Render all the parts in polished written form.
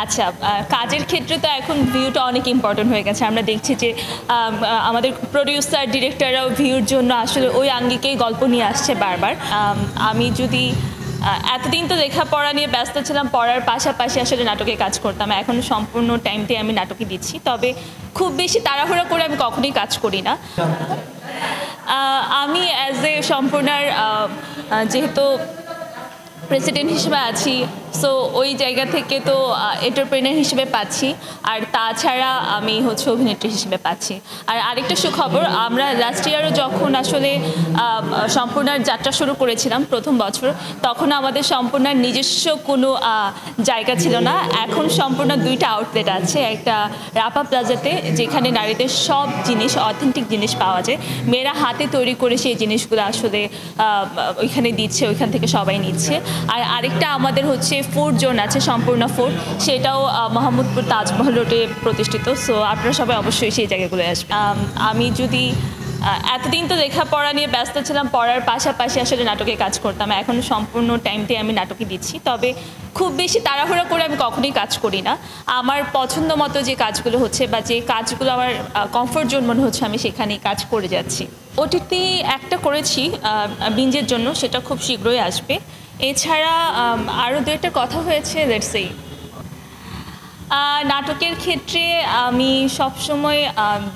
আচ্ছা, কাজের ক্ষেত্রে তো এখন ভিউটা অনেক ইম্পর্টেন্ট হয়ে গেছে। আমরা দেখছি যে আমাদের প্রোডিউসার, ডিরেক্টররাও ভিউর জন্য আসলে ওই আঙ্গিকেই গল্প নিয়ে আসছে বারবার। আমি যদি এতদিন তো লেখাপড়া নিয়ে ব্যস্ত ছিলাম, পড়ার পাশাপাশি আসলে নাটকে কাজ করতাম। এখন সম্পূর্ণ টাইমটাই আমি নাটকে দিচ্ছি। তবে খুব বেশি তাড়াহুড়া করে আমি কখনোই কাজ করি না। আমি অ্যাজ এ সম্পূর্ণার যেহেতু প্রেসিডেন্ট হিসেবে আছি, সো ওই জায়গা থেকে তো এন্টারপ্রেনার হিসেবে পাচ্ছি, আর তাছাড়া আমি হচ্ছে অভিনেত্রী হিসেবে পাচ্ছি। আর আরেকটা সুখবর, আমরা লাস্ট ইয়ারও যখন আসলে সম্পূর্ণার যাত্রা শুরু করেছিলাম প্রথম বছর, তখন আমাদের সম্পূর্ণার নিজস্ব কোনো জায়গা ছিল না। এখন সম্পূর্ণ দুইটা আউটলেট আছে, একটা রাপা প্লাজাতে যেখানে নারীদের সব জিনিস, অথেন্টিক জিনিস পাওয়া যায়। মেয়েরা হাতে তৈরি করে সেই জিনিসগুলো আসলে ওইখানে দিচ্ছে, ওইখান থেকে সবাই নিচ্ছে। আর আরেকটা আমাদের হচ্ছে ফুড জোন আছে, সম্পূর্ণ ফুড, সেটাও মোহাম্মদপুর তাজমহল রোডে প্রতিষ্ঠিত। সো আপনারা সবাই অবশ্যই সেই জায়গাগুলো আসবেন। আমি যদি এতদিন তো লেখাপড়া নিয়ে ব্যস্ত ছিলাম, পড়ার পাশাপাশি আসলে নাটকে কাজ করতাম। এখন সম্পূর্ণ টাইমটাই আমি নাটকে দিচ্ছি। তবে খুব বেশি তাড়াহুড়া করে আমি কখনোই কাজ করি না। আমার পছন্দ মতো যে কাজগুলো হচ্ছে বা যে কাজগুলো আমার কমফোর্ট জোন মনে হচ্ছে, আমি সেখানেই কাজ করে যাচ্ছি। ওটিটি একটা করেছি বিঞ্জের জন্য, সেটা খুব শীঘ্রই আসবে। এছাড়া আরও দু একটা কথা হয়েছে, লেটস সে। নাটকের ক্ষেত্রে আমি সবসময়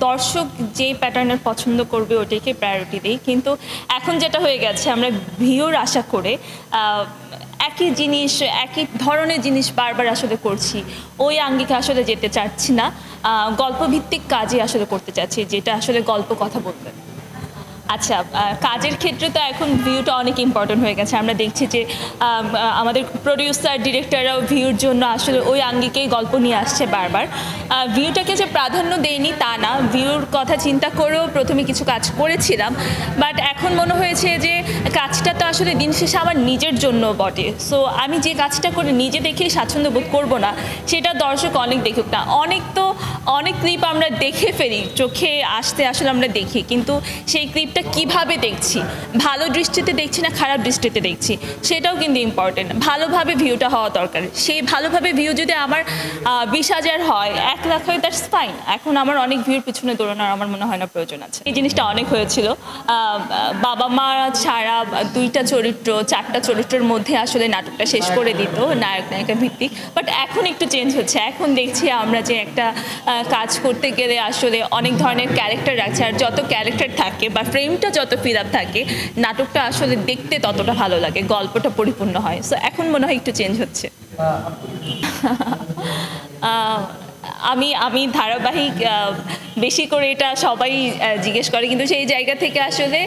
দর্শক যে প্যাটার্নের পছন্দ করবে ওটাকে প্রায়োরিটি দিই। কিন্তু এখন যেটা হয়ে গেছে, আমরা ভিউর আশা করে একই জিনিস, একই ধরনের জিনিস বারবার আসলে করছি, ওই আঙ্গিকে আসলে যেতে চাচ্ছি না। গল্পভিত্তিক কাজই আসলে করতে চাচ্ছি, যেটা আসলে গল্প কথা বলবে। আচ্ছা, কাজের ক্ষেত্রে তো এখন ভিউটা অনেক ইম্পর্টেন্ট হয়ে গেছে। আমরা দেখছি যে আমাদের প্রোডিউসার, ডিরেক্টররাও ভিউর জন্য আসলে ওই আঙ্গিকেই গল্প নিয়ে আসছে বারবার। ভিউটাকে যে প্রাধান্য দেয়নি তা না, ভিউর কথা চিন্তা করেও প্রথমে কিছু কাজ করেছিলাম, বাট এখন মনে হয়েছে যে কাজটা তো আসলে দিন শেষে আমার নিজের জন্য বটে। সো আমি যে কাজটা করে নিজে দেখেই স্বাচ্ছন্দ্য বোধ করবো না, সেটা দর্শক অনেক দেখুক না। অনেক ক্লিপ আমরা দেখে ফেলি, চোখে আসতে আসলে আমরা দেখি, কিন্তু সেই ক্লিপটা কিভাবে দেখছি, ভালো দৃষ্টিতে দেখছি না খারাপ দৃষ্টিতে দেখছি, সেটাও কিন্তু ইম্পর্টেন্ট। ভালোভাবে ভিউটা হওয়া দরকার। সেই ভালোভাবে ভিউ যদি আমার 20,000 হয়, 1 লাখ হয়, দ্যাটস ফাইন। এখন আমার অনেক ভিউর পিছনে দৌড়ানোর আমার মনে হয় না প্রয়োজন আছে। এই জিনিসটা অনেক হয়েছিল, বাবা মা ছাড়া 2টা চরিত্র, 4টা চরিত্রের মধ্যে আসলে নাটকটা শেষ করে দিত, নায়ক নায়িকা ভিত্তিক। বাট এখন একটু চেঞ্জ হচ্ছে। এখন দেখছি আমরা যে একটা কাজ করতে গেলে আসলে অনেক ধরনের ক্যারেক্টার রাখছে, আর যত ক্যারেক্টার থাকে বা ফ্রেমটা যত ফিল আপ থাকে, নাটকটা আসলে দেখতে ততটা ভালো লাগে, গল্পটা পরিপূর্ণ হয়। সো এখন মনে হয় একটু চেঞ্জ হচ্ছে। আমি ধারাবাহিক বেশি করে, এটা সবাই জিজ্ঞেস করে, কিন্তু সেই জায়গা থেকে আসলে